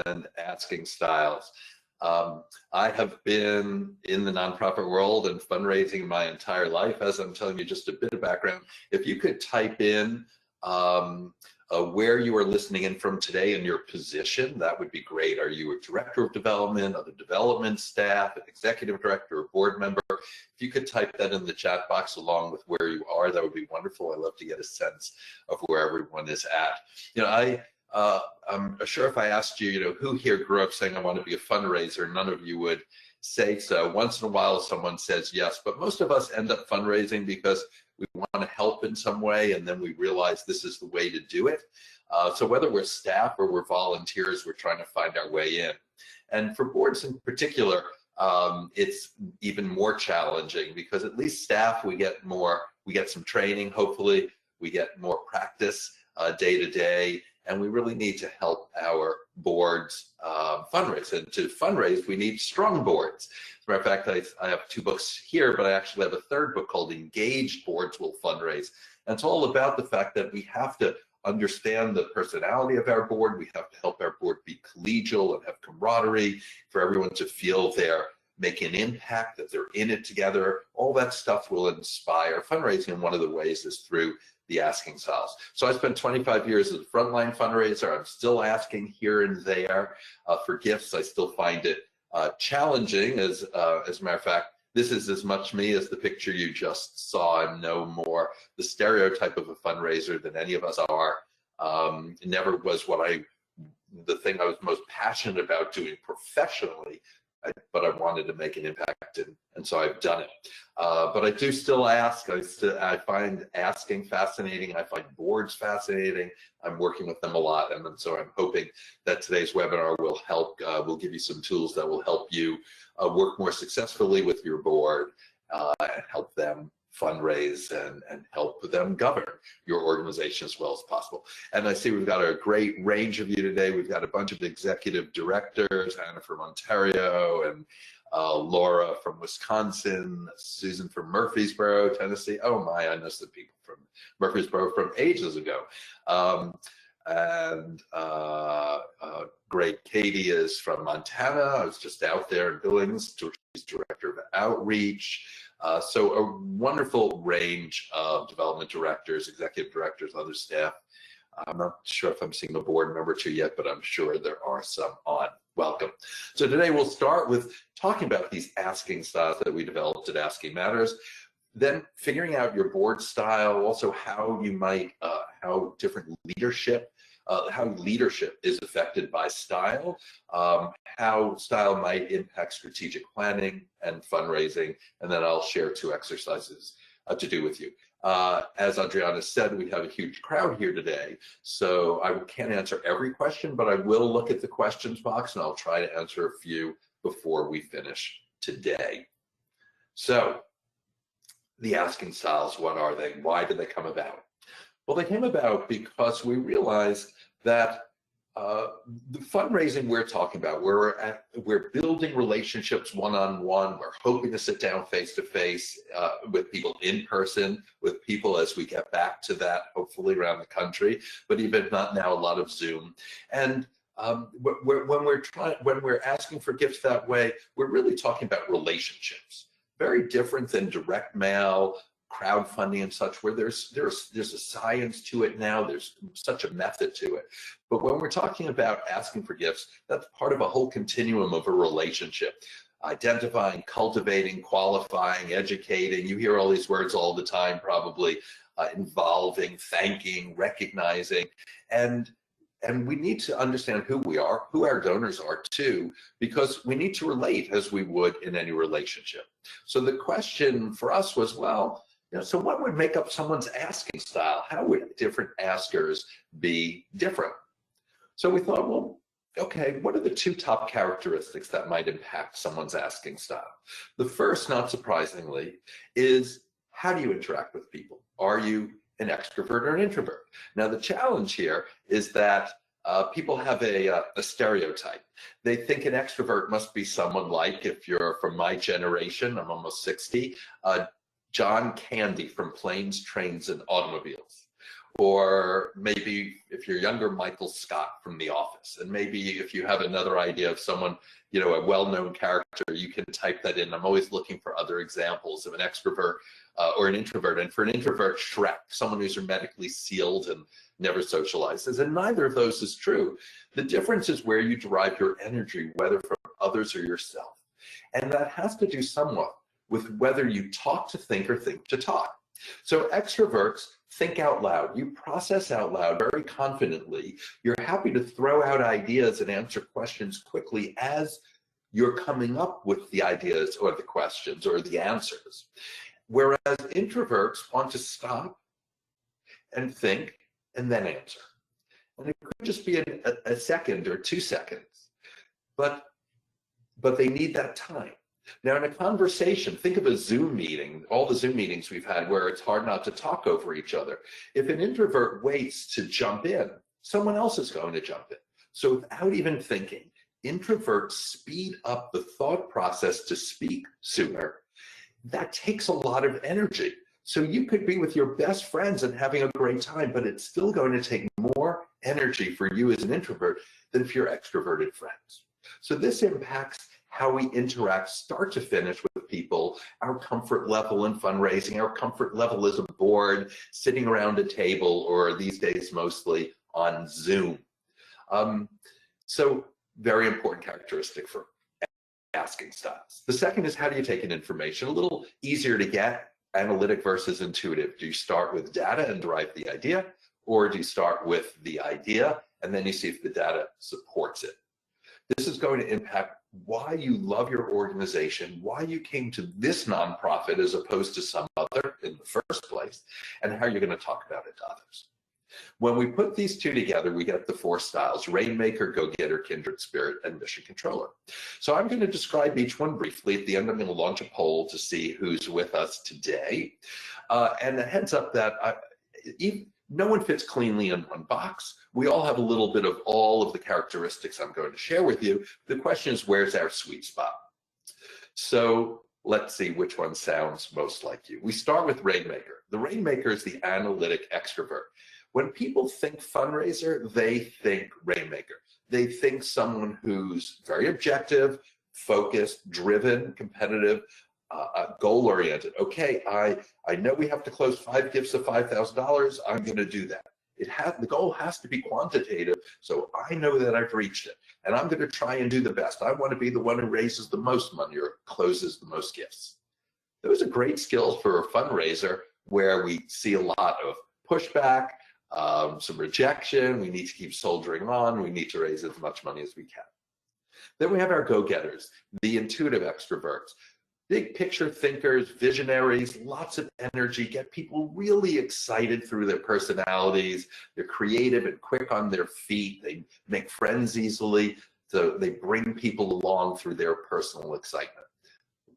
and asking styles. I have been in the nonprofit world and fundraising my entire life. As I'm telling you just a bit of background, if you could type in where you are listening in from today and your position, that would be great. Are you a director of development, other development staff, an executive director, or board member? If you could type that in the chat box along with where you are, that would be wonderful. I love to get a sense of where everyone is at. You know, I'm sure if I asked you, who here grew up saying I want to be a fundraiser, none of you would say so. Once in a while someone says yes, but most of us end up fundraising because we want to help in some way, and then we realize this is the way to do it. So whether we're staff or we're volunteers, we're trying to find our way in. And for boards in particular, it's even more challenging because at least staff, we get some training, hopefully, we get more practice day to day, and we really need to help our boards fundraise. And to fundraise, we need strong boards. As a matter of fact, I have 2 books here, but I actually have a 3rd book called Engaged Boards Will Fundraise. And it's all about the fact that we have to understand the personality of our board. We have to help our board be collegial and have camaraderie, for everyone to feel they're making an impact, that they're in it together. All that stuff will inspire fundraising, and one of the ways is through the asking styles. So I spent 25 years as a frontline fundraiser. I'm still asking here and there for gifts. I still find it challenging. As a matter of fact, this is as much me as the picture you just saw. I'm no more the stereotype of a fundraiser than any of us are. It never was the thing I was most passionate about doing professionally, but I wanted to make an impact, and so I've done it. But I do still ask. I find asking fascinating. I find boards fascinating. I'm working with them a lot, and so I'm hoping that today's webinar will help. Will give you some tools that will help you work more successfully with your board and help them fundraise and help them govern your organization as well as possible. And I see we've got a great range of you today. We've got a bunch of executive directors, Anna from Ontario, and Laura from Wisconsin, Susan from Murfreesboro, Tennessee. Oh my, I know some people from Murfreesboro from ages ago. Great, Katie is from Montana. I was just out there in Billings. She's director of outreach. So a wonderful range of development directors, executive directors, other staff. I'm not sure if I'm seeing a board member or 2 yet, but I'm sure there are some on. Welcome. So today we'll start with talking about these asking styles that we developed at Asking Matters, then figuring out your board style, also how you might, how different leadership, how leadership is affected by style, how style might impact strategic planning and fundraising, and then I'll share 2 exercises to do with you. As Adriana said, we have a huge crowd here today, so I can't answer every question, but I will look at the questions box and I'll try to answer a few before we finish today. So, the asking styles, what are they? Why did they come about? Well, they came about because we realized that the fundraising we're talking about, we're building relationships one-on-one. We're hoping to sit down face-to-face with people in person, with people as we get back to that, hopefully around the country, but even not now, a lot of Zoom. And when we're asking for gifts that way, we're really talking about relationships. Very different than direct mail, crowdfunding and such, where there's a science to it now, there's such a method to it. But when we're talking about asking for gifts, that's part of a whole continuum of a relationship. Identifying, cultivating, qualifying, educating, you hear all these words all the time probably, involving, thanking, recognizing, and we need to understand who we are, who our donors are too, because we need to relate as we would in any relationship. So the question for us was, well, so what would make up someone's asking style? How would different askers be different? So we thought, well, okay, what are the 2 top characteristics that might impact someone's asking style? The first, not surprisingly, is how do you interact with people? Are you an extrovert or an introvert? Now, the challenge here is that people have a stereotype. They think an extrovert must be someone like, if you're from my generation, I'm almost 60, John Candy from Planes, Trains, and Automobiles. Or maybe if you're younger, Michael Scott from The Office. And maybe if you have another idea of someone, you know, a well-known character, you can type that in. I'm always looking for other examples of an extrovert or an introvert. And for an introvert, Shrek, someone who's hermetically sealed and never socializes. And neither of those is true. The difference is where you derive your energy, whether from others or yourself. And that has to do somewhat with whether you talk to think or think to talk. So extroverts think out loud. You process out loud very confidently. You're happy to throw out ideas and answer questions quickly as you're coming up with the ideas or the questions or the answers. Whereas introverts want to stop and think and then answer. And it could just be a second or 2 seconds, but they need that time. Now, in a conversation, think of a Zoom meeting, all the Zoom meetings we've had where it's hard not to talk over each other. If an introvert waits to jump in, someone else is going to jump in. So without even thinking, introverts speed up the thought process to speak sooner. That takes a lot of energy. So you could be with your best friends and having a great time, but it's still going to take more energy for you as an introvert than for your extroverted friends. So this impacts how we interact start to finish with people, our comfort level in fundraising, our comfort level as a board, sitting around a table, or these days mostly on Zoom. So very important characteristic for asking styles. The second is, how do you take in information? A little easier to get, analytic versus intuitive. Do you start with data and derive the idea, or do you start with the idea and then you see if the data supports it? This is going to impact why you love your organization, why you came to this nonprofit as opposed to some other in the first place, and how you're going to talk about it to others. When we put these two together, we get the 4 styles: Rainmaker, Go-Getter, Kindred Spirit, and Mission Controller. So I'm going to describe each one briefly. At the end, I'm going to launch a poll to see who's with us today. And a heads up that no one fits cleanly in one box. We all have a little bit of all of the characteristics I'm going to share with you. The question is, where's our sweet spot? So let's see which one sounds most like you. We start with Rainmaker. The Rainmaker is the analytic extrovert. When people think fundraiser, they think Rainmaker. They think someone who's very objective, focused, driven, competitive, goal-oriented. Okay, I know we have to close 5 gifts of $5,000. I'm going to do that. The goal has to be quantitative, so I know that I've reached it, and I'm going to try and do the best. I want to be the one who raises the most money or closes the most gifts. Those are great skills for a fundraiser where we see a lot of pushback, some rejection. We need to keep soldiering on. We need to raise as much money as we can. Then we have our go-getters, the intuitive extroverts. Big picture thinkers, visionaries, lots of energy, get people really excited through their personalities. They're creative and quick on their feet. They make friends easily. So they bring people along through their personal excitement.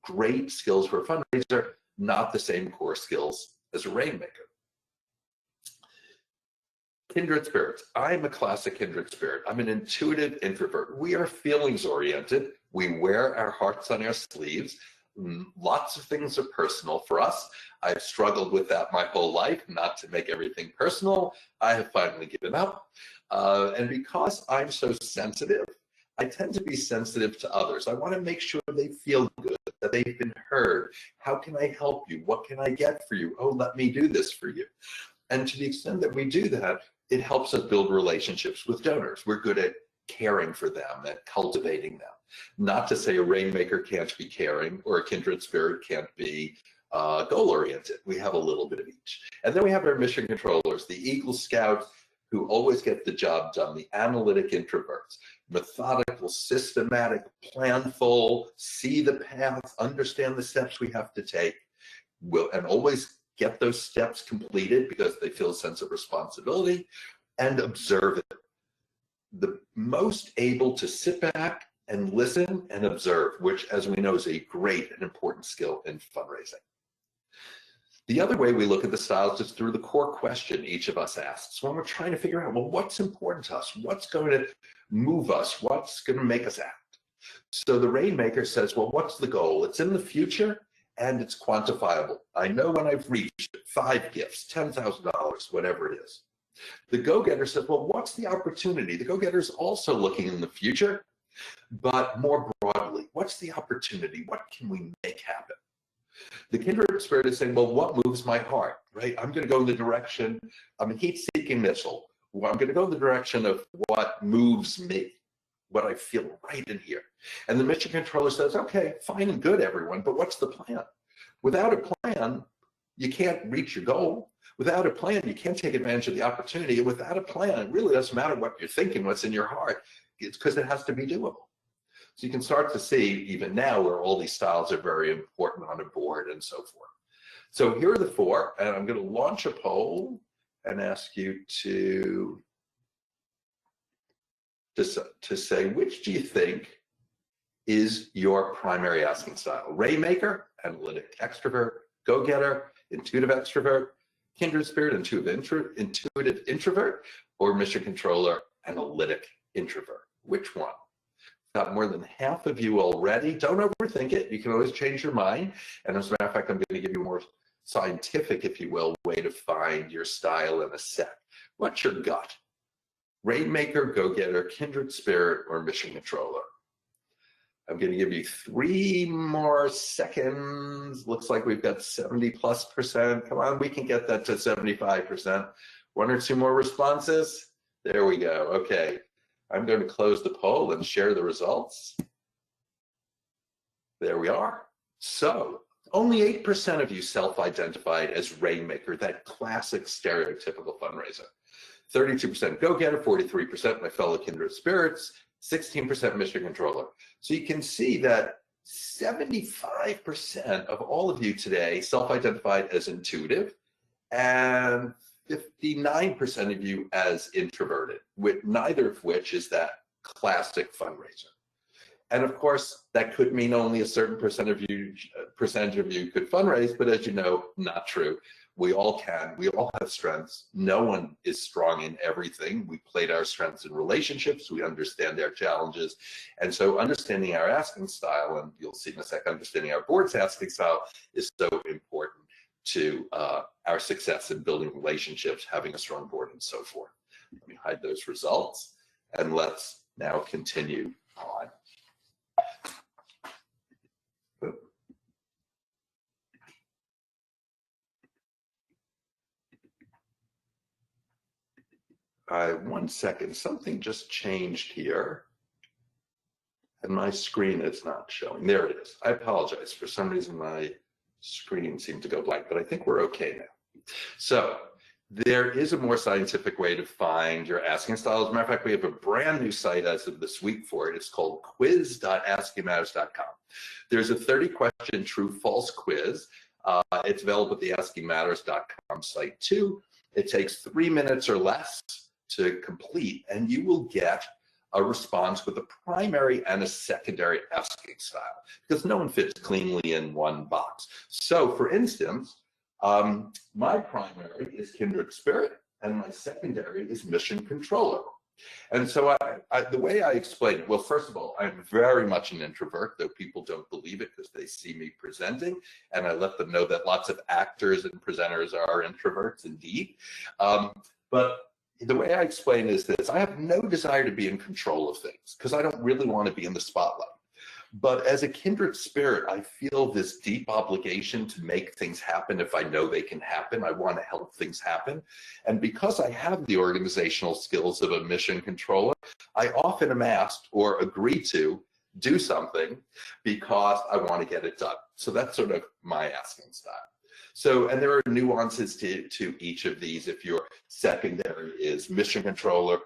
Great skills for a fundraiser, not the same core skills as a Rainmaker. Kindred spirits. I'm a classic kindred spirit. I'm an intuitive introvert. We are feelings oriented. We wear our hearts on our sleeves. Lots of things are personal for us. I've struggled with that my whole life, not to make everything personal. I have finally given up. And because I'm so sensitive, I tend to be sensitive to others. I want to make sure they feel good, that they've been heard. How can I help you? What can I get for you? Oh, let me do this for you. And to the extent that we do that, it helps us build relationships with donors. We're good at caring for them, at cultivating them. Not to say a Rainmaker can't be caring or a kindred spirit can't be goal-oriented. We have a little bit of each. And then we have our mission controllers, the Eagle Scouts, who always get the job done, the analytic introverts, methodical, systematic, planful, see the path, understand the steps we have to take, and always get those steps completed because they feel a sense of responsibility, and observe it. The most able to sit back and listen and observe, which, as we know, is a great and important skill in fundraising. The other way we look at the styles is through the core question each of us asks. When we're trying to figure out, well, what's important to us? What's going to move us? What's going to make us act? So the Rainmaker says, well, what's the goal? It's in the future, and it's quantifiable. I know when I've reached 5 gifts, $10,000, whatever it is. The go-getter says, well, what's the opportunity? The go-getter is also looking in the future, but more broadly, what's the opportunity? What can we make happen? The kindred spirit is saying, well, what moves my heart, right? I'm going to go in the direction, I'm a heat-seeking missile. Well, I'm going to go in the direction of what moves me, what I feel right in here. And the mission controller says, okay, fine and good, everyone, but what's the plan? Without a plan, you can't reach your goal. Without a plan, you can't take advantage of the opportunity. And without a plan, it really doesn't matter what you're thinking, what's in your heart. It's because it has to be doable. So you can start to see even now where all these styles are very important on a board and so forth. So here are the 4, and I'm going to launch a poll and ask you to say, which do you think is your primary asking style? Rainmaker, analytic extrovert, go-getter, intuitive extrovert, kindred spirit, intuitive introvert, or mission controller, analytic introvert? Which one? Got more than half of you already. Don't overthink it. You can always change your mind. And as a matter of fact, I'm going to give you a more scientific, if you will, way to find your style in a sec. What's your gut? Rainmaker, go-getter, kindred spirit, or mission controller? I'm going to give you 3 more seconds. Looks like we've got 70+%. Come on, we can get that to 75%. 1 or 2 more responses. There we go. Okay. I'm going to close the poll and share the results. There we are. So only 8% of you self-identified as Rainmaker, that classic stereotypical fundraiser. 32% go-getter, 43% my fellow kindred spirits, 16% mission controller. So you can see that 75% of all of you today self-identified as intuitive, and 59% of you as introverted, with neither of which is that classic fundraiser. And of course, that could mean only a certain percentage of you could fundraise, but as you know, not true. We all can, we all have strengths. No one is strong in everything. We played our strengths in relationships, we understand our challenges. And so understanding our asking style, and you'll see in a sec, understanding our board's asking style is so important to our success in building relationships, having a strong board, and so forth. Let me hide those results, and let's now continue on. One second, something just changed here, and my screen is not showing. There it is. I apologize. For some reason, my screen seemed to go blank, but I think we're okay now. So there is a more scientific way to find your asking style. As a matter of fact, we have a brand new site as of this week for it. It's called quiz.askingmatters.com. There's a 30-question true-false quiz. It's available at the askingmatters.com site too. It takes 3 minutes or less to complete, and you will get a response with a primary and a secondary asking style, because no one fits cleanly in one box. So for instance, my primary is kindred spirit, and my secondary is mission controller. And so the way I explain it, well, first of all, I'm very much an introvert, though people don't believe it because they see me presenting, and I let them know that lots of actors and presenters are introverts indeed. But the way I explain is this: I have no desire to be in control of things because I don't really want to be in the spotlight. But as a kindred spirit, I feel this deep obligation to make things happen if I know they can happen. I want to help things happen. And because I have the organizational skills of a mission controller, I often am asked or agree to do something because I want to get it done. So that's sort of my asking style. So, and there are nuances to each of these. If your secondary is mission controller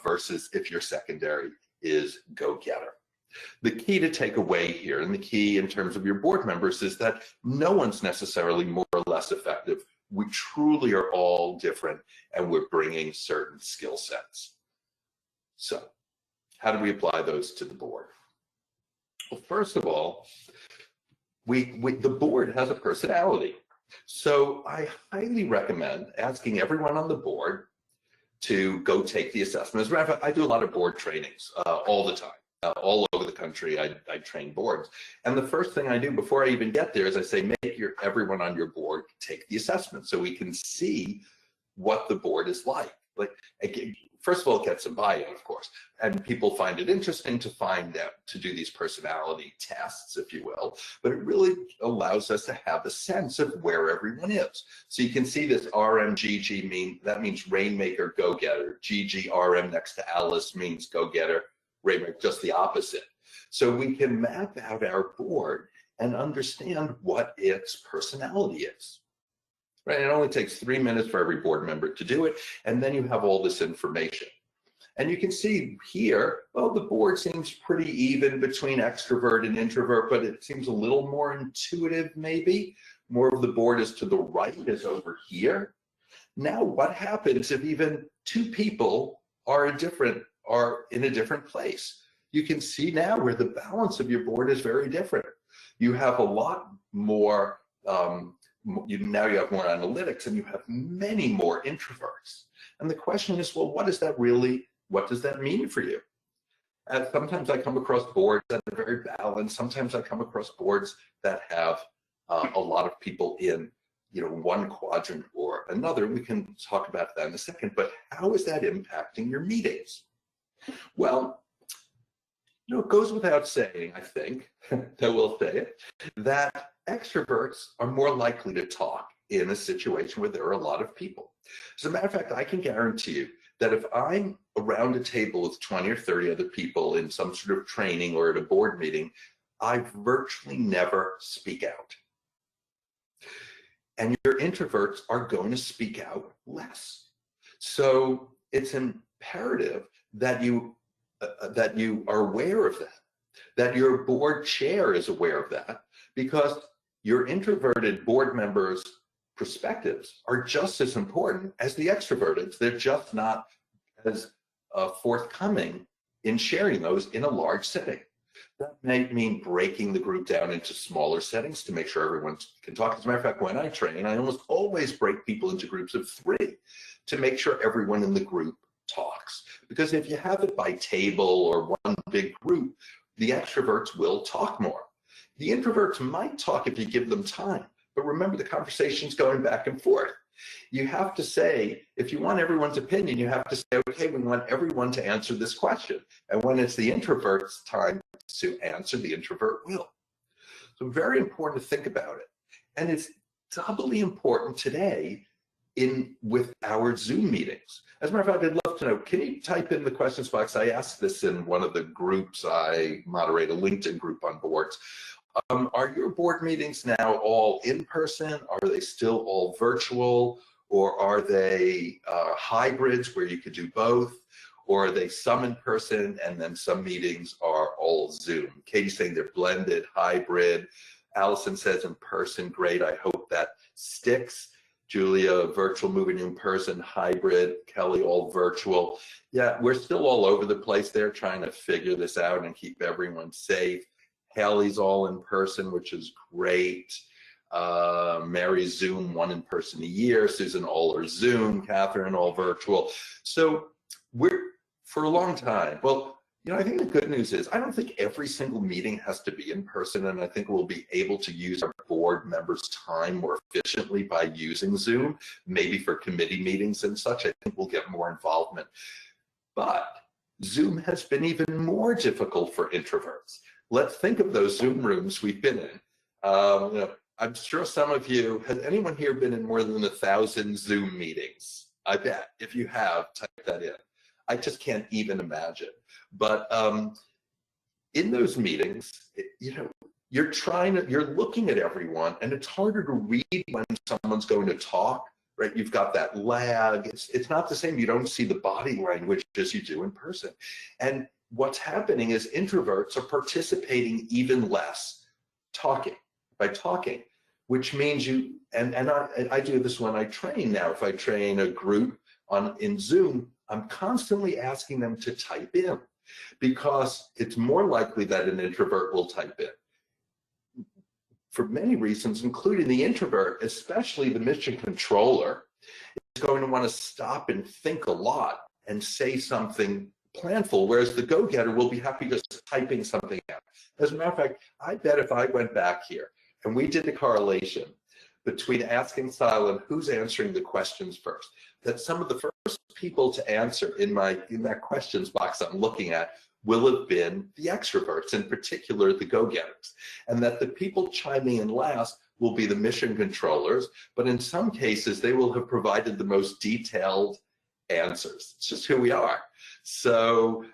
versus if your secondary is go-getter. The key to take away here, and the key in terms of your board members, is that no one's necessarily more or less effective. We truly are all different, and we're bringing certain skill sets. So how do we apply those to the board? Well, first of all, the board has a personality. So I highly recommend asking everyone on the board to go take the assessment. As a matter of fact, I do a lot of board trainings all the time. all over the country. I train boards. And the first thing I do before I even get there is I say, make everyone on your board take the assessment so we can see what the board is like. Like, first of all, it gets some buy-in, of course, and people find it interesting to find out, to do these personality tests, if you will, but it really allows us to have a sense of where everyone is. So you can see this RMGG that means Rainmaker, go-getter. GGRM next to Alice means go-getter. Rainmaker, just the opposite. So we can map out our board and understand what its personality is. Right? It only takes 3 minutes for every board member to do it, and then you have all this information. And you can see here, well, the board seems pretty even between extrovert and introvert, but it seems a little more intuitive, maybe. More of the board is to the right, is over here. Now, what happens if even two people are in a different place? You can see now where the balance of your board is very different. You have a lot more, now you have more analytics, and you have many more introverts. And the question is, well, what does that mean for you? And sometimes I come across boards that are very balanced. Sometimes I come across boards that have a lot of people in, one quadrant or another. We can talk about that in a second, but how is that impacting your meetings? Well, it goes without saying, I think, that we'll say it, that extroverts are more likely to talk in a situation where there are a lot of people. As a matter of fact, I can guarantee you that if I'm around a table with 20 or 30 other people in some sort of training or at a board meeting, I virtually never speak out. And your introverts are going to speak out less. So it's imperative that you are aware of that your board chair is aware of that, because your introverted board members' perspectives are just as important as the extroverted. They're just not as forthcoming in sharing those in a large setting. That may mean breaking the group down into smaller settings to make sure everyone can talk. As a matter of fact, when I train, I almost always break people into groups of 3 to make sure everyone in the group talks. Because if you have it by table or one big group, the extroverts will talk more. The introverts might talk if you give them time, but remember, the conversation's going back and forth. You have to say, if you want everyone's opinion, you have to say, okay, we want everyone to answer this question. And when it's the introvert's time to answer, the introvert will. So very important to think about it. And it's doubly important today with our Zoom meetings. As a matter of fact, I'd love to know, can you type in the questions box? I asked this in one of the groups. I moderate a LinkedIn group on boards. Are your board meetings now all in person? Are they still all virtual? Or are they hybrids where you could do both? Or are they some in person and then some meetings are all Zoom? Katie's saying they're blended, hybrid. Allison says in person, great, I hope that sticks. Julia, virtual, moving in person, hybrid. Kelly, all virtual. Yeah, we're still all over the place there trying to figure this out and keep everyone safe. Haley's all in person, which is great. Mary's Zoom, 1 in person a year. Susan, all are Zoom. Catherine, all virtual. So we're, for a long time, well, I think the good news is I don't think every single meeting has to be in person, and I think we'll be able to use our board members' time more efficiently by using Zoom, maybe for committee meetings and such. I think we'll get more involvement. But Zoom has been even more difficult for introverts. Let's think of those Zoom rooms we've been in. I'm sure some of you, has anyone here been in more than 1,000 Zoom meetings? I bet. If you have, type that in. I just can't even imagine. But in those meetings, you're looking at everyone, and it's harder to read when someone's going to talk, right? You've got that lag. It's not the same. You don't see the body language as you do in person. And what's happening is introverts are participating even less by talking, which means I do this when I train now. If I train a group in Zoom, I'm constantly asking them to type in, because it's more likely that an introvert will type in. For many reasons, including the introvert, especially the mission controller, is going to want to stop and think a lot and say something planful, whereas the go-getter will be happy just typing something out. As a matter of fact, I bet if I went back here and we did the correlation between asking style and who's answering the questions first, that some of the first people to answer in that questions box I'm looking at will have been the extroverts, in particular the go-getters, and that the people chiming in last will be the mission controllers, but in some cases they will have provided the most detailed answers. It's just who we are. So,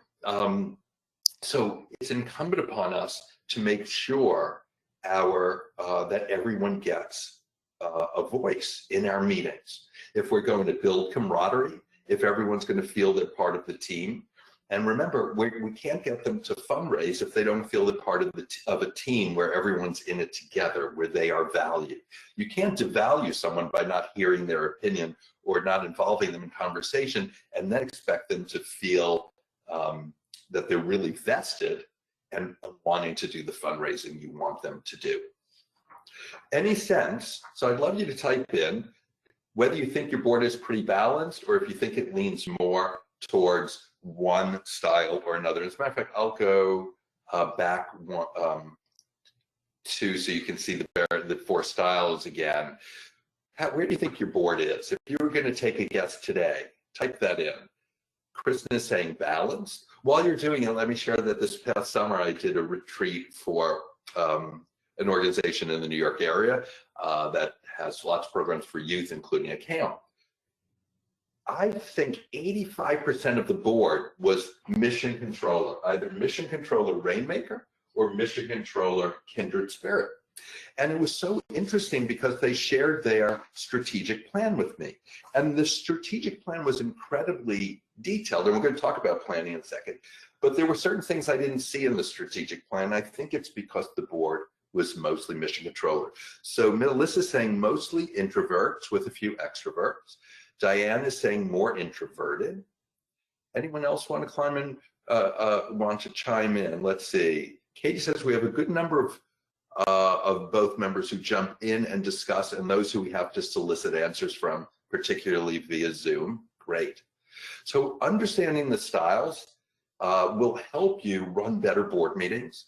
so it's incumbent upon us to make sure that everyone gets a voice in our meetings. If we're going to build camaraderie, if everyone's going to feel they're part of the team. And remember, we can't get them to fundraise if they don't feel they're part of a team where everyone's in it together, where they are valued. You can't devalue someone by not hearing their opinion or not involving them in conversation and then expect them to feel that they're really vested and wanting to do the fundraising you want them to do. Any sense? So I'd love you to type in whether you think your board is pretty balanced or if you think it leans more towards one style or another. As a matter of fact, I'll go back two so you can see the four styles again. Where do you think your board is? If you were going to take a guess today, type that in. Kristen is saying balanced. While you're doing it, let me share that this past summer I did a retreat for an organization in the New York area that has lots of programs for youth, including a camp. I think 85% of the board was mission controller, either mission controller Rainmaker or mission controller Kindred Spirit. And it was so interesting because they shared their strategic plan with me. And the strategic plan was incredibly detailed, and we're going to talk about planning in a second. But there were certain things I didn't see in the strategic plan. I think it's because the board was mostly mission controller. So Melissa's saying mostly introverts with a few extroverts. Diane is saying more introverted. Anyone else want to chime in? Let's see. Katie says we have a good number of both members who jump in and discuss, and those who we have to solicit answers from, particularly via Zoom. Great. So understanding the styles will help you run better board meetings,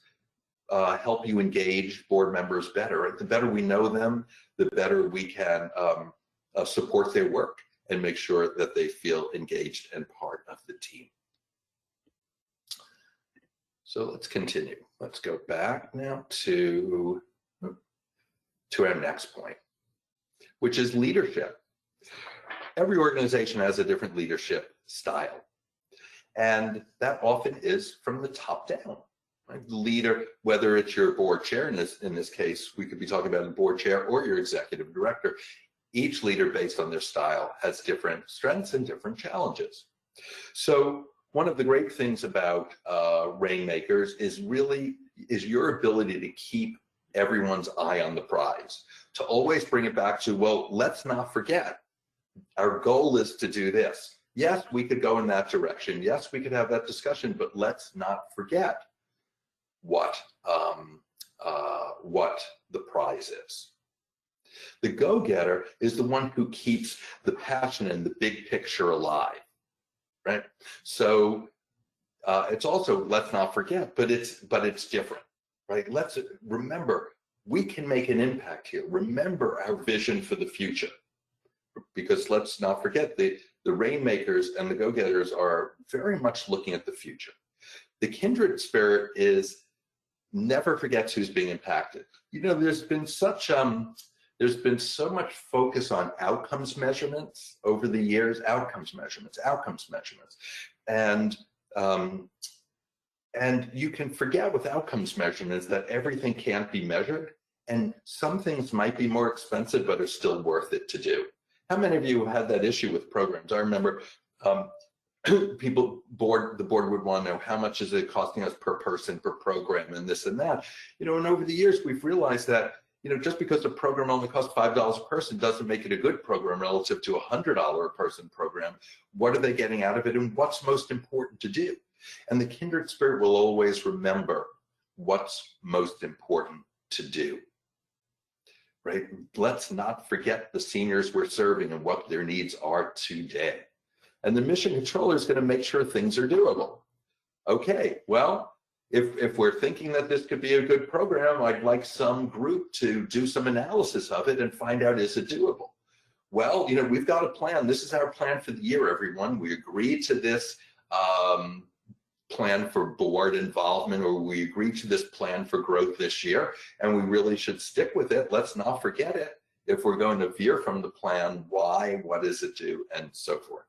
help you engage board members better. The better we know them, the better we can support their work and make sure that they feel engaged and part of the team. So let's continue. Let's go back now to our next point, which is leadership. Every organization has a different leadership style, and that often is from the top down. Right? The leader, whether it's your board chair, in this case, we could be talking about a board chair, or your executive director, each leader based on their style has different strengths and different challenges. So one of the great things about Rainmakers is your ability to keep everyone's eye on the prize, to always bring it back to, well, let's not forget, our goal is to do this. Yes, we could go in that direction. Yes, we could have that discussion, but let's not forget what the prize is. The go-getter is the one who keeps the passion and the big picture alive, right? So it's also, let's not forget, but it's different, right? Let's remember, we can make an impact here. Remember our vision for the future, because let's not forget the Rainmakers and the go-getters are very much looking at the future. The Kindred Spirit is never forgets who's being impacted. You know, there's been so much focus on outcomes measurements over the years, outcomes measurements, and you can forget with outcomes measurements that everything can't be measured, and some things might be more expensive but are still worth it to do. How many of you have had that issue with programs? I remember the board would want to know how much is it costing us per person, per program, and this and that. You know, and over the years we've realized that, you know, just because a program only costs $5 a person doesn't make it a good program relative to a $100 a person program. What are they getting out of it, and what's most important to do? And the Kindred Spirit will always remember what's most important to do, right? Let's not forget the seniors we're serving and what their needs are today. And the mission controller is going to make sure things are doable. Okay, well, if we're thinking that this could be a good program, I'd like some group to do some analysis of it and find out, is it doable? Well, we've got a plan. This is our plan for the year, everyone. We agreed to this plan for board involvement, or we agreed to this plan for growth this year, and we really should stick with it. Let's not forget it. If we're going to veer from the plan, why, what does it do, and so forth.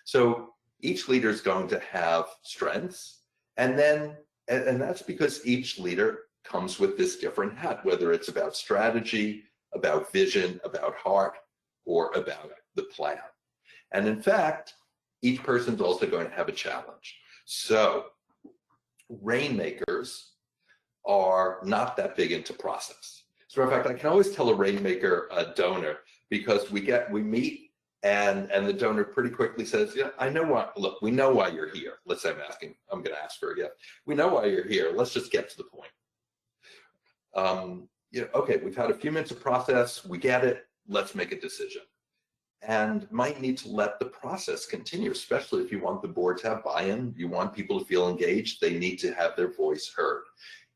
So each leader is going to have strengths, and that's because each leader comes with this different hat, whether it's about strategy, about vision, about heart, or about the plan. And in fact, each person's also going to have a challenge. So Rainmakers are not that big into process. So in fact, I can always tell a Rainmaker donor, because we meet and the donor pretty quickly says, yeah, I know why, look, we know why you're here. Let's say I'm going to ask for a gift. We know why you're here. Let's just get to the point. Okay, we've had a few minutes of process. We get it. Let's make a decision. And might need to let the process continue, especially if you want the board to have buy-in, you want people to feel engaged, they need to have their voice heard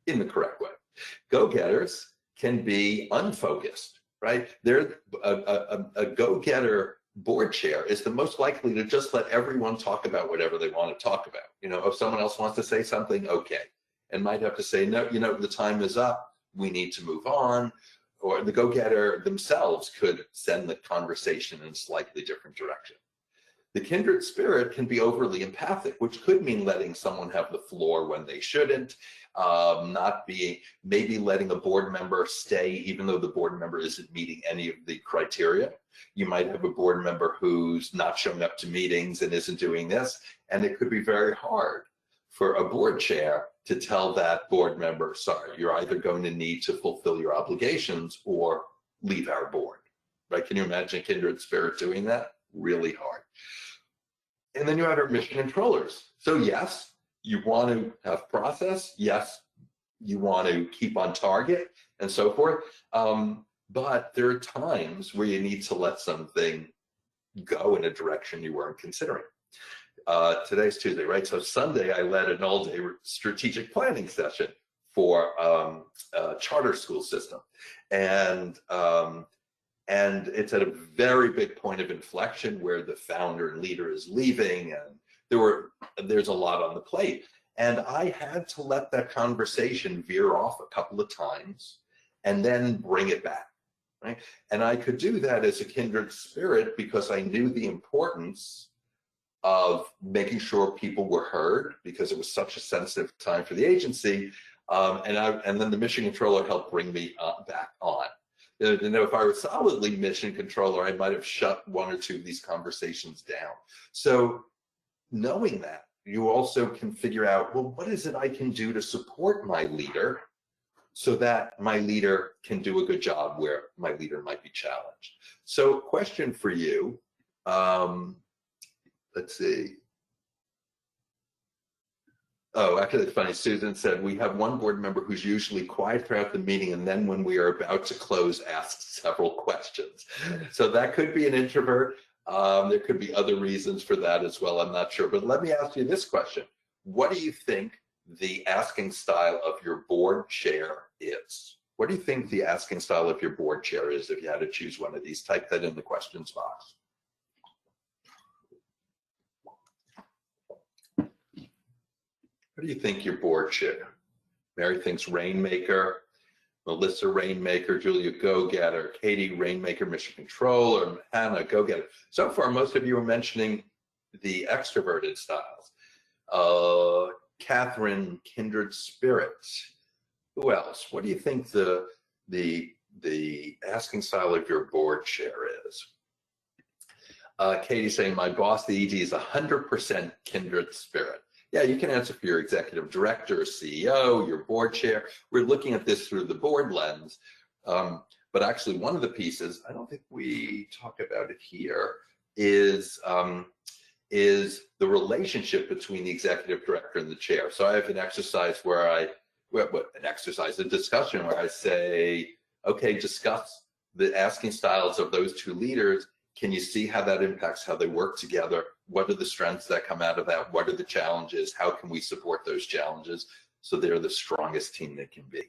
in the correct way. Go-getters can be unfocused, right? They're a go-getter board chair is the most likely to just let everyone talk about whatever they want to talk about. If someone else wants to say something, okay, and might have to say, no, the time is up, we need to move on. Or the go-getter themselves could send the conversation in a slightly different direction. The kindred spirit can be overly empathic, which could mean letting someone have the floor when they shouldn't, maybe letting a board member stay even though the board member isn't meeting any of the criteria. You might have a board member who's not showing up to meetings and isn't doing this, and it could be very hard for a board chair to tell that board member, sorry, you're either going to need to fulfill your obligations or leave our board, right? Can you imagine a kindred spirit doing that? Really hard. And then you have our mission controllers. So yes, you want to have process. Yes, you want to keep on target and so forth. But there are times where you need to let something go in a direction you weren't considering. Today's Tuesday, right? So Sunday, I led an all-day strategic planning session for a charter school system. And it's at a very big point of inflection where the founder and leader is leaving, and there's a lot on the plate. And I had to let that conversation veer off a couple of times and then bring it back, right? And I could do that as a kindred spirit because I knew the importance of making sure people were heard, because it was such a sensitive time for the agency. And then the mission controller helped bring me back on. If I were solidly mission controller, I might have shut one or two of these conversations down. So knowing that, you also can figure out, well, what is it I can do to support my leader so that my leader can do a good job where my leader might be challenged. So question for you, let's see. Oh, actually, it's funny. Susan said, we have one board member who's usually quiet throughout the meeting, and then when we are about to close, asks several questions. So that could be an introvert. There could be other reasons for that as well. I'm not sure. But let me ask you this question. What do you think the asking style of your board chair is? What do you think the asking style of your board chair is if you had to choose one of these? Type that in the questions box. What do you think your board chair? Mary thinks Rainmaker, Melissa Rainmaker, Julia Go-Getter, Katie Rainmaker, Mission Controller, Hannah Go-Getter. So far, most of you are mentioning the extroverted styles. Catherine, Kindred Spirit. Who else? What do you think the asking style of your board chair is? Katie saying, my boss, the ED, is 100% Kindred Spirit. Yeah, you can answer for your executive director, CEO, your board chair. We're looking at this through the board lens. But actually, one of the pieces, I don't think we talk about it here, is the relationship between the executive director and the chair. So I have an exercise where a discussion where I say, okay, discuss the asking styles of those two leaders. Can you see how that impacts how they work together? what are the strengths that come out of that? What are the challenges? How can we support those challenges so they're the strongest team they can be?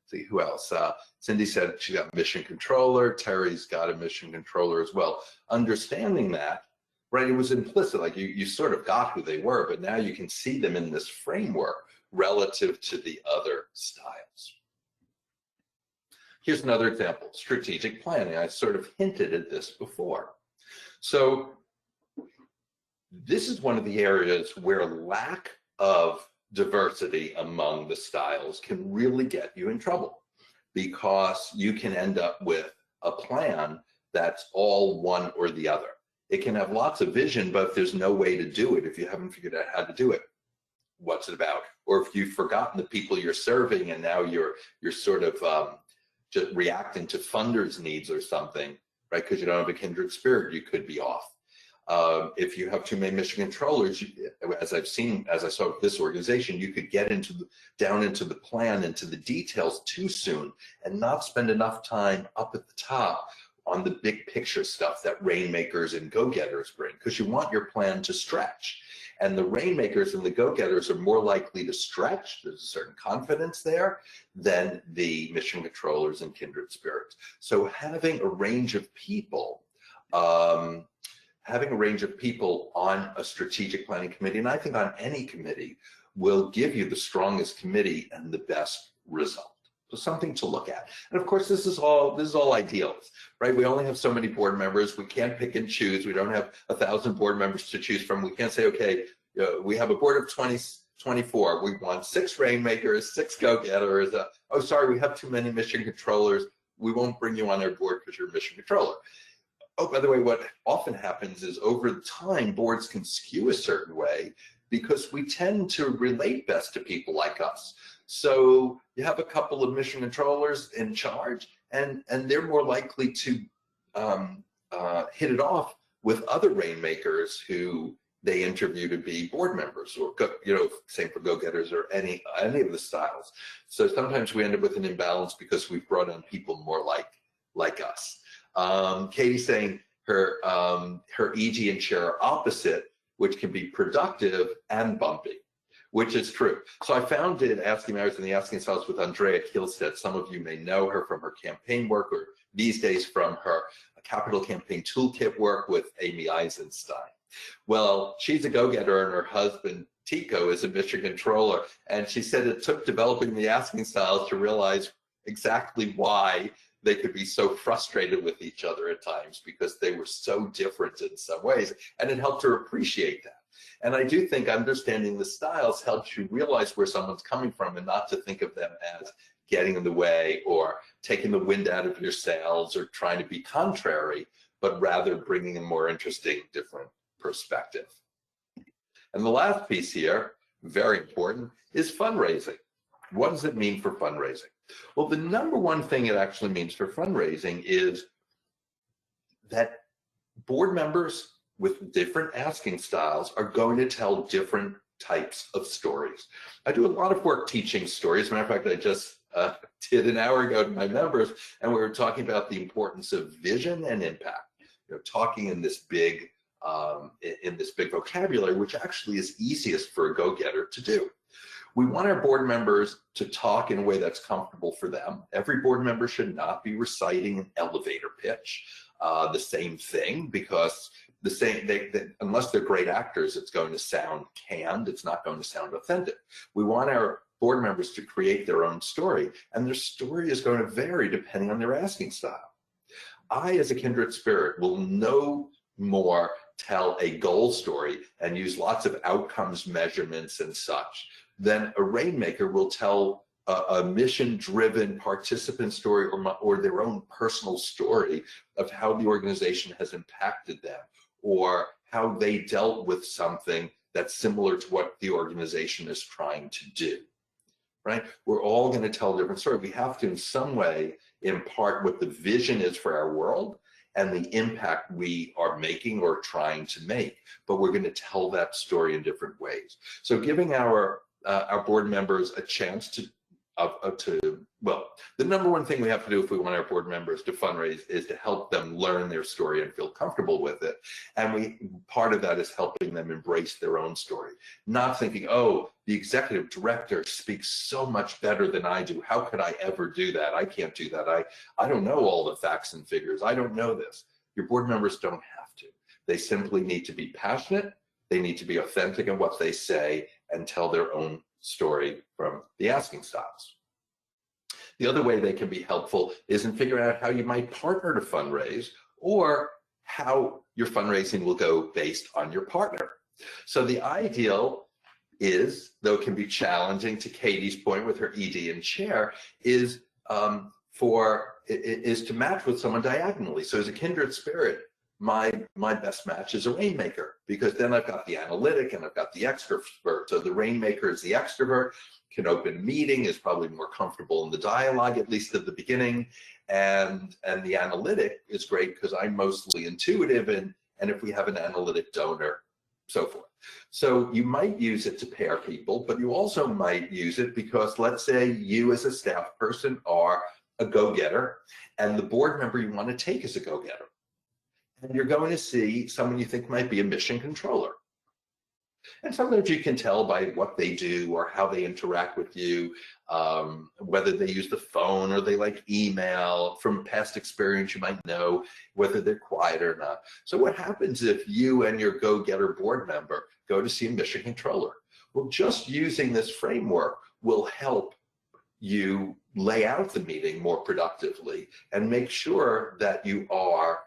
See, who else? Cindy said she got mission controller. Terry's got a mission controller as well. Understanding that, right, it was implicit, like you sort of got who they were, but now you can see them in this framework relative to the other styles. Here's another example, strategic planning. I sort of hinted at this before. So this is one of the areas where lack of diversity among the styles can really get you in trouble, because you can end up with a plan that's all one or the other. It can have lots of vision, but if there's no way to do it, if you haven't figured out how to do it, what's it about? Or if you've forgotten the people you're serving and now you're sort of just reacting to funders' needs or something, right? Because you don't have a kindred spirit, you could be off. If you have too many mission controllers, as I saw with this organization, you could get down into the plan, into the details too soon, and not spend enough time up at the top on the big picture stuff that Rainmakers and go-getters bring, because you want your plan to stretch. And the Rainmakers and the go-getters are more likely to stretch, there's a certain confidence there, than the mission controllers and kindred spirits. So having a range of people, on a strategic planning committee, and I think on any committee, will give you the strongest committee and the best result. So something to look at. And of course, this is all ideals, right? We only have so many board members. We can't pick and choose. We don't have 1,000 board members to choose from. We can't say, okay, we have a board of 24. We want 6 Rainmakers, 6 go-getters. Oh, sorry, we have too many mission controllers. We won't bring you on our board because you're a mission controller. Oh, by the way, what often happens is over time, boards can skew a certain way because we tend to relate best to people like us. So you have a couple of mission controllers in charge, and they're more likely to hit it off with other Rainmakers who they interview to be board members, or same for go-getters or any of the styles. So sometimes we end up with an imbalance because we've brought on people more like us. Katie's saying her EG and chair are opposite, which can be productive and bumpy, which is true. So I founded Asking Matters and the Asking Styles with Andrea Kielstedt. Some of you may know her from her campaign work, or these days from her capital campaign toolkit work with Amy Eisenstein. Well, she's a go-getter and her husband, Tico, is a mission controller. And she said it took developing the Asking Styles to realize exactly why they could be so frustrated with each other at times, because they were so different in some ways, and it helped her appreciate that. And I do think understanding the styles helps you realize where someone's coming from, and not to think of them as getting in the way or taking the wind out of your sails or trying to be contrary, but rather bringing a more interesting, different perspective. And the last piece here, very important, is fundraising. What does it mean for fundraising? Well, the number one thing it actually means for fundraising is that board members with different asking styles are going to tell different types of stories. I do a lot of work teaching stories. As a matter of fact, I just did an hour ago to my members, and we were talking about the importance of vision and impact. Talking in this big vocabulary, which actually is easiest for a go-getter to do. We want our board members to talk in a way that's comfortable for them. Every board member should not be reciting an elevator pitch, the same thing, because unless they're great actors, it's going to sound canned, it's not going to sound authentic. We want our board members to create their own story, and their story is going to vary depending on their asking style. I, as a kindred spirit, will no more tell a goal story and use lots of outcomes measurements and such than a Rainmaker will tell a mission-driven participant story, or their own personal story of how the organization has impacted them, or how they dealt with something that's similar to what the organization is trying to do, right? We're all going to tell a different story. We have to, in some way, impart what the vision is for our world and the impact we are making or trying to make, but we're going to tell that story in different ways. So giving our board members a chance well, the number one thing we have to do if we want our board members to fundraise is to help them learn their story and feel comfortable with it. And part of that is helping them embrace their own story, not thinking, oh, the executive director speaks so much better than I do. How could I ever do that? I can't do that. I don't know all the facts and figures. I don't know this. Your board members don't have to. They simply need to be passionate. They need to be authentic in what they say and tell their own story from the asking styles. The other way they can be helpful is in figuring out how you might partner to fundraise, or how your fundraising will go based on your partner. So the ideal is, though it can be challenging, to Katie's point with her ED and chair, is to match with someone diagonally. So as a kindred spirit, my best match is a Rainmaker, because then I've got the analytic and I've got the extrovert. So the Rainmaker is the extrovert, can open a meeting, is probably more comfortable in the dialogue, at least at the beginning. And the analytic is great because I'm mostly intuitive, and if we have an analytic donor, so forth. So you might use it to pair people, but you also might use it because, let's say you as a staff person are a go-getter, and the board member you want to take is a go-getter. And you're going to see someone you think might be a mission controller. And sometimes you can tell by what they do or how they interact with you, whether they use the phone or they like email. From past experience, you might know whether they're quiet or not. So what happens if you and your go-getter board member go to see a mission controller? Well, just using this framework will help you lay out the meeting more productively and make sure that you are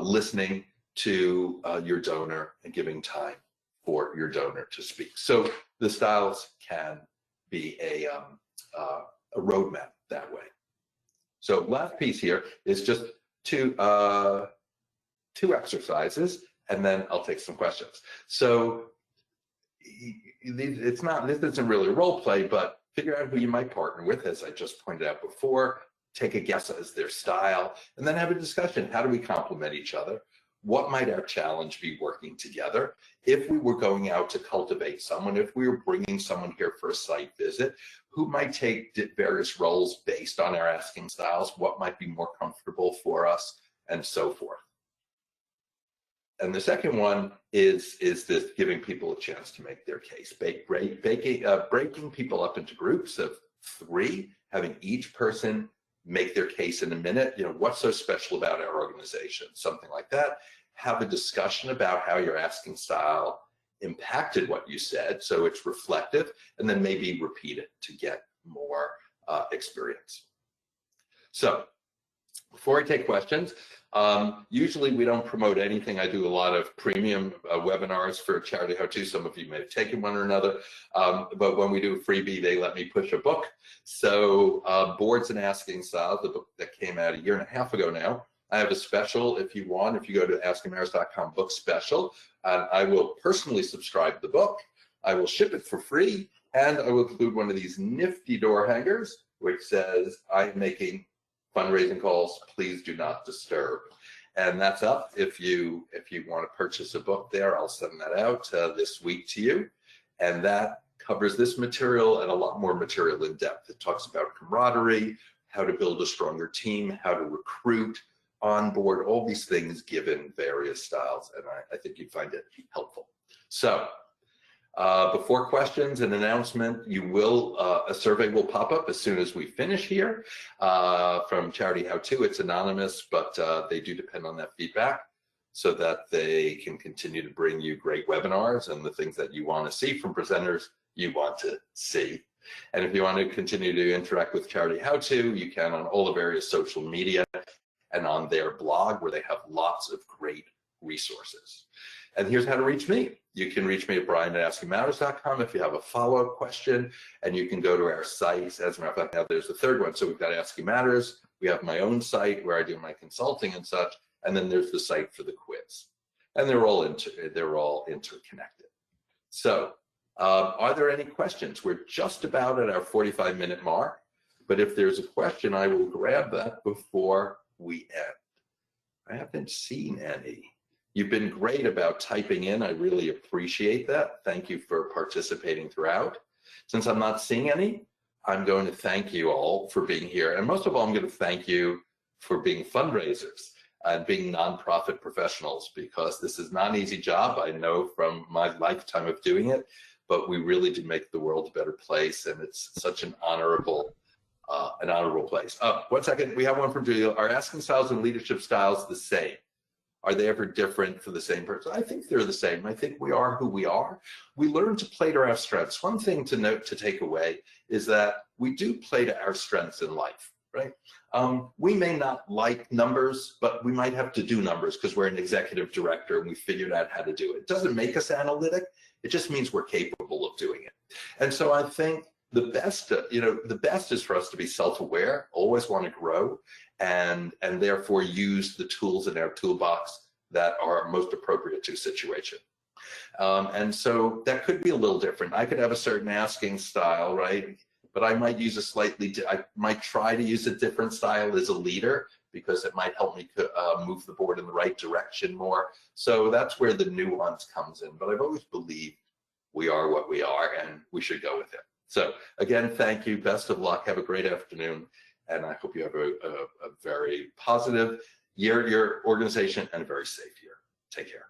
listening to your donor and giving time for your donor to speak. So the styles can be a roadmap that way. So last piece here is just two exercises, and then I'll take some questions. So this isn't really a role play, but figure out who you might partner with, as I just pointed out before. Take a guess as their style, and then have a discussion. How do we complement each other? What might our challenge be working together? If we were going out to cultivate someone, if we were bringing someone here for a site visit, who might take various roles based on our asking styles? What might be more comfortable for us, and so forth. And the second one is this giving people a chance to make their case. Breaking people up into groups of 3, having each person make their case in a minute. You know, what's so special about our organization? Something like that. Have a discussion about how your asking style impacted what you said, so it's reflective, and then maybe repeat it to get more experience. So before I take questions, usually we don't promote anything. I do a lot of premium webinars for CharityHowTo. Some of you may have taken one or another, but when we do a freebie, they let me push a book. So Boards and Asking Styles, the book that came out 1.5 years ago now, I have a special if you want. If you go to askingmatters.com book special, I will personally subscribe the book. I will ship it for free, and I will include one of these nifty door hangers, which says, "I'm making fundraising calls, please do not disturb." And that's up. If you want to purchase a book there, I'll send that out this week to you. And that covers this material and a lot more material in depth. It talks about camaraderie, how to build a stronger team, how to recruit, onboard, all these things given various styles. And I think you'd find it helpful. So before questions, an announcement, a survey will pop up as soon as we finish here from CharityHowTo. It's anonymous, but they do depend on that feedback so that they can continue to bring you great webinars and the things that you want to see from presenters you want to see. And if you want to continue to interact with CharityHowTo, you can on all the various social media and on their blog, where they have lots of great resources. And here's how to reach me. You can reach me at brian@askingmatters.com if you have a follow-up question, and you can go to our site. As a matter of fact, now there's a third one. So we've got Asking Matters, we have my own site where I do my consulting and such, and then there's the site for the quiz. And they're all interconnected. So are there any questions? We're just about at our 45-minute mark, but if there's a question, I will grab that before we end. I haven't seen any. You've been great about typing in. I really appreciate that. Thank you for participating throughout. Since I'm not seeing any, I'm going to thank you all for being here. And most of all, I'm going to thank you for being fundraisers and being nonprofit professionals, because this is not an easy job. I know from my lifetime of doing it, but we really do make the world a better place. And it's such an honorable place. 1 second, we have one from Julia. Are asking styles and leadership styles the same? Are they ever different for the same person? I think they're the same. I think we are who we are. We learn to play to our strengths. One thing to note, to take away, is that we do play to our strengths in life, right? We may not like numbers, but we might have to do numbers because we're an executive director and we figured out how to do it. It doesn't make us analytic. It just means we're capable of doing it. And so I think the best, the best is for us to be self-aware, always want to grow, and therefore use the tools in our toolbox that are most appropriate to a situation. And so that could be a little different. I could have a certain asking style, right? But I might use I might try to use a different style as a leader, because it might help me move the board in the right direction more. So that's where the nuance comes in. But I've always believed we are what we are, and we should go with it. So again, thank you. Best of luck. Have a great afternoon. And I hope you have a very positive year at your organization and a very safe year. Take care.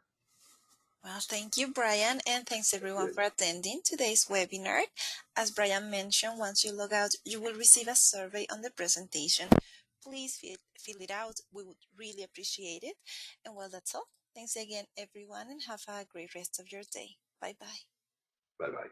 Well, thank you, Brian, and thanks everyone for attending today's webinar. As Brian mentioned, once you log out, you will receive a survey on the presentation. Please fill it out. We would really appreciate it. And well, that's all. Thanks again, everyone, and have a great rest of your day. Bye-bye. Bye-bye.